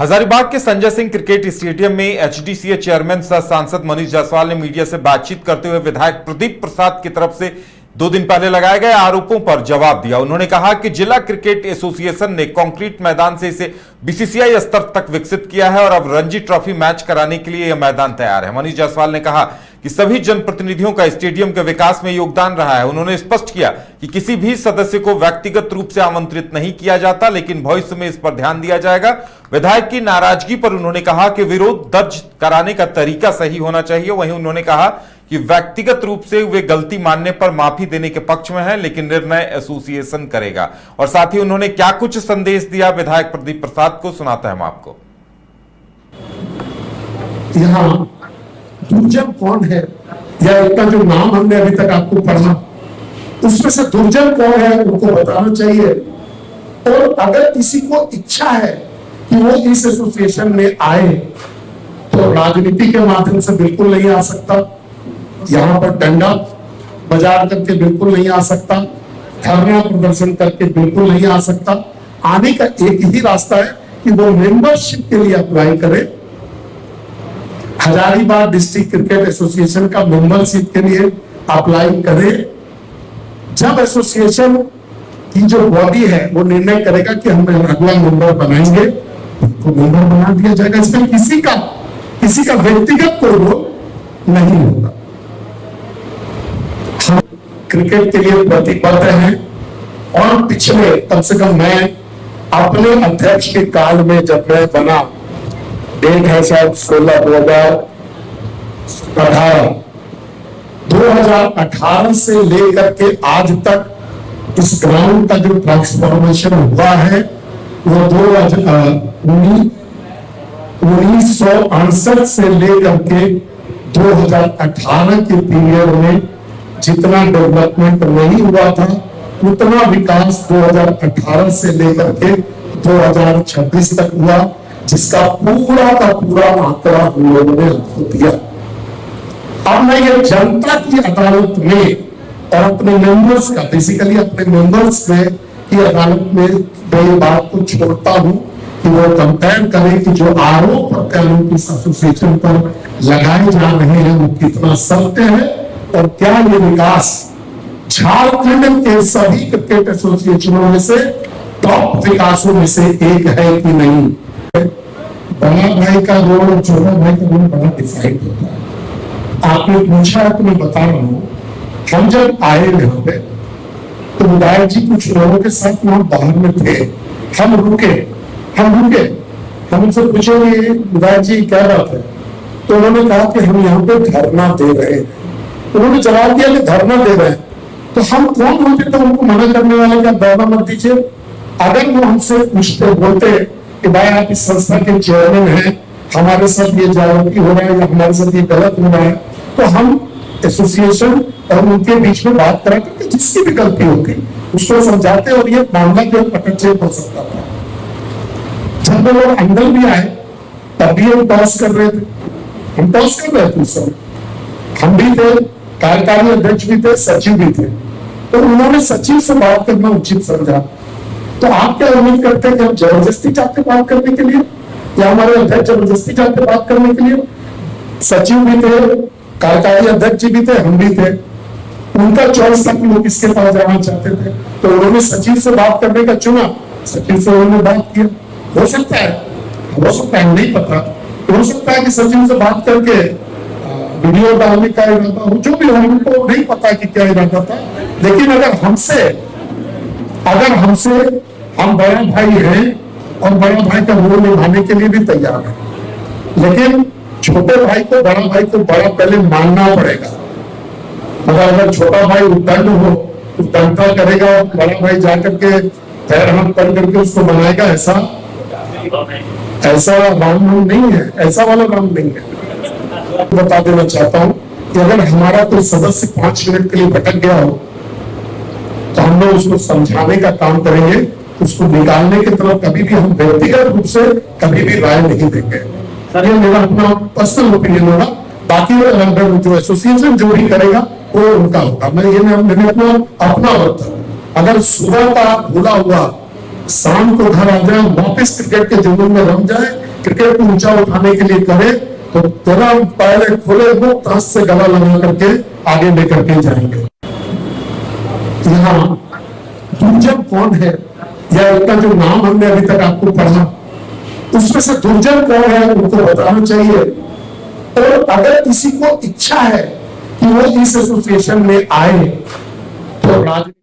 हजारीबाग के Sanjay Singh cricket stadium में एचडीसीए chairman सह सांसद मनीष जायसवाल ने मीडिया से बातचीत करते हुए विधायक प्रदीप प्रसाद की तरफ से 2 दिन पहले लगाए गए आरोपों पर जवाब दिया। उन्होंने कहा कि जिला क्रिकेट एसोसिएशन ने कंक्रीट मैदान से इसे बीसीसीआई स्तर तक विकसित किया है और अब रणजी ट्रॉफी मैच कराने के लिए यह मैदान तैयार है। मनीष जायसवाल ने कहा कि सभी जनप्रतिनिधियों का स्टेडियम के विकास में योगदान रहा है। उन्होंने स्पष्ट किया कि किसी भी सदस्य को व्यक्तिगत रूप से आमंत्रित नहीं किया जाता, लेकिन भविष्य में इस पर ध्यान दिया जाएगा। विधायक की नाराजगी पर उन्होंने कहा कि विरोध दर्ज कराने का तरीका सही होना चाहिए। वहीं उन्होंने कहा कि व्यक्तिगत रूप से वे गलती मानने पर माफी देने के पक्ष में हैं, लेकिन निर्णय एसोसिएशन करेगा। और साथ ही उन्होंने क्या कुछ संदेश दिया विधायक प्रदीप प्रसाद को, सुनाता है हम आपको। यहाँ दुर्जन कौन है, या इनका जो नाम हमने अभी तक आपको पढ़ा उसमें से दुर्जन कौन है उनको बताना चाहिए। और अगर किसी को इच्छा है कि वो इस एसोसिएशन में आए तो राजनीति के माध्यम से बिल्कुल नहीं आ सकता, यहाँ पर डंडा बजा करके बिल्कुल नहीं आ सकता, धरना प्रदर्शन करके बिल्कुल नहीं आ सकता। आने का एक ही रास्ता है कि वो मेंबरशिप के लिए अप्लाई करे। हजारीबाग डिस्ट्रिक्ट क्रिकेट एसोसिएशन का मेंबरशिप के लिए अप्लाई करे। जब एसोसिएशन की जो बॉडी है वो निर्णय करेगा कि हम अगला मेंबर बनाएंगे, तो मेंबर बना दिया जाएगा। इसमें किसी का व्यक्तिगत कोई रोल नहीं होगा। हम क्रिकेट के लिए प्रतिबद्ध हैं और पिछले कम से कम मैं अपने अध्यक्ष के काल में जब मैं बना, डेट है शायद 2018 से लेकर के आज तक इस ग्राउंड का जो ट्रांसफॉर्मेशन हुआ है वो 1968 से लेकर के 2018 के पीरियड में जितना डेवलपमेंट नहीं हुआ था उतना विकास 2018 से लेकर के 2026 तक हुआ, जिसका पूरा का पूरा आंकड़ा हम लोगों ने आपको दिया। अब मैं ये जनता की अदालत में और अपने मेंबर्स का, बेसिकली अपने मेंबर्स में की अदालत में मैं बात को छोड़ता हूं कि वो कंपेयर करें कि जो आरोप प्रत्यारोप इस एसोसिएशन पर लगाए जा रहे हैं वो कितना सत्य है और क्या ये विकास झारखंड के सभी क्रिकेट एसोसिएशनों में से टॉप विकासों में से एक है कि नहीं। बड़ा भाई का रोल और छोटा भाई का रोल बड़ा डिफाइंड होता है। आपने पूछा तो मैं बता रहा हूं, हम जब आए यहाँ पे तो विधायक जी कुछ लोगों के साथ वहां बाहर में थे। हम रुके हम उनसे पूछे विधायक जी क्या बात है, तो उन्होंने कहा कि हम यहाँ पे धरना दे रहे हैं। उन्होंने जवाब दिया कि धरना दे रहे हैं, तो हम कौन होते तो उनको मना करने वाले का दौरा मत दीजिए। अगर वो हमसे पूछते बोलते कि भाई आप इस संस्था के चेयरमैन हैं, हमारे साथ ये जागृति हो रहा है या हमारे साथ ये गलत हो रहा है, तो हम एसोसिएशन और उनके बीच में बात करा कि जिसकी भी गलती होगी उसको समझाते और ये मामला जो पटक हो सकता था। जब वो लोग अंदर भी आए तब भी हम टॉस कर रहे थे उस समय। हम भी थे, कार्यकारी अध्यक्ष भी थे, सचिव भी थे, तो उन्होंने सचिव से बात करना उचित समझा। तो आप क्या उम्मीद करते हैं कि हम जबरदस्ती चाहते बात करने के लिए, या हमारे अध्यक्ष जबरदस्ती चाहते बात करने के लिए? सचिव भी थे, कार्यकारी अध्यक्ष भी थे, हम भी थे। उनका चॉइस था कि वो किसके पास जाना चाहते थे, तो उन्होंने सचिव से बात करने का चुना। सचिव से उन्होंने बात किया। हो सकता है नहीं पता, हो सकता है कि सचिव से बात करके वीडियो डालने का इरादा हो, जो भी हो, उनको नहीं पता कि क्या इरादा था। लेकिन अगर हमसे हम बड़ा भाई हैं और बड़ा भाई का रोल निभाने के लिए भी तैयार है, लेकिन छोटे भाई को बड़ा भाई को बड़ा पहले मानना पड़ेगा। अगर छोटा भाई उद्दंडता करेगा और बड़ा भाई जाकर के पैर हाथ पड़ करके उसको बनाएगा, ऐसा राम नहीं है, ऐसा वाला राम नहीं है। बता देना चाहता हूं कि अगर हमारा कोई सदस्य 5 मिनट के लिए भटक गया हो तो हम लोग उसको समझाने का काम करेंगे, उसको निकालने की तरफ कभी भी हम व्यक्तिगत रूप से कभी भी राय नहीं देंगे। सर ये मेरा अपना पर्सनल ओपिनियन होगा, बाकी जो एसोसिएशन जो भी करेगा वो उनका होगा। मैंने अपना वक्त, अगर सुबह का भूला हुआ शाम को घर आ जाए, वापस क्रिकेट के जुनून में रम जाए, क्रिकेट को ऊंचा उठाने के लिए करे तो तेरा पहले खुले मुक्त हाथ से गला लगा करके आगे लेकर के जाएंगे। यहाँ दुर्जन कौन है, या इनका जो नाम हमने अभी तक आपको पढ़ा, उसमें से दुर्जन कौन है उनको बताना चाहिए। और अगर किसी को इच्छा है कि वो इस एसोसिएशन में आए तो राजनीति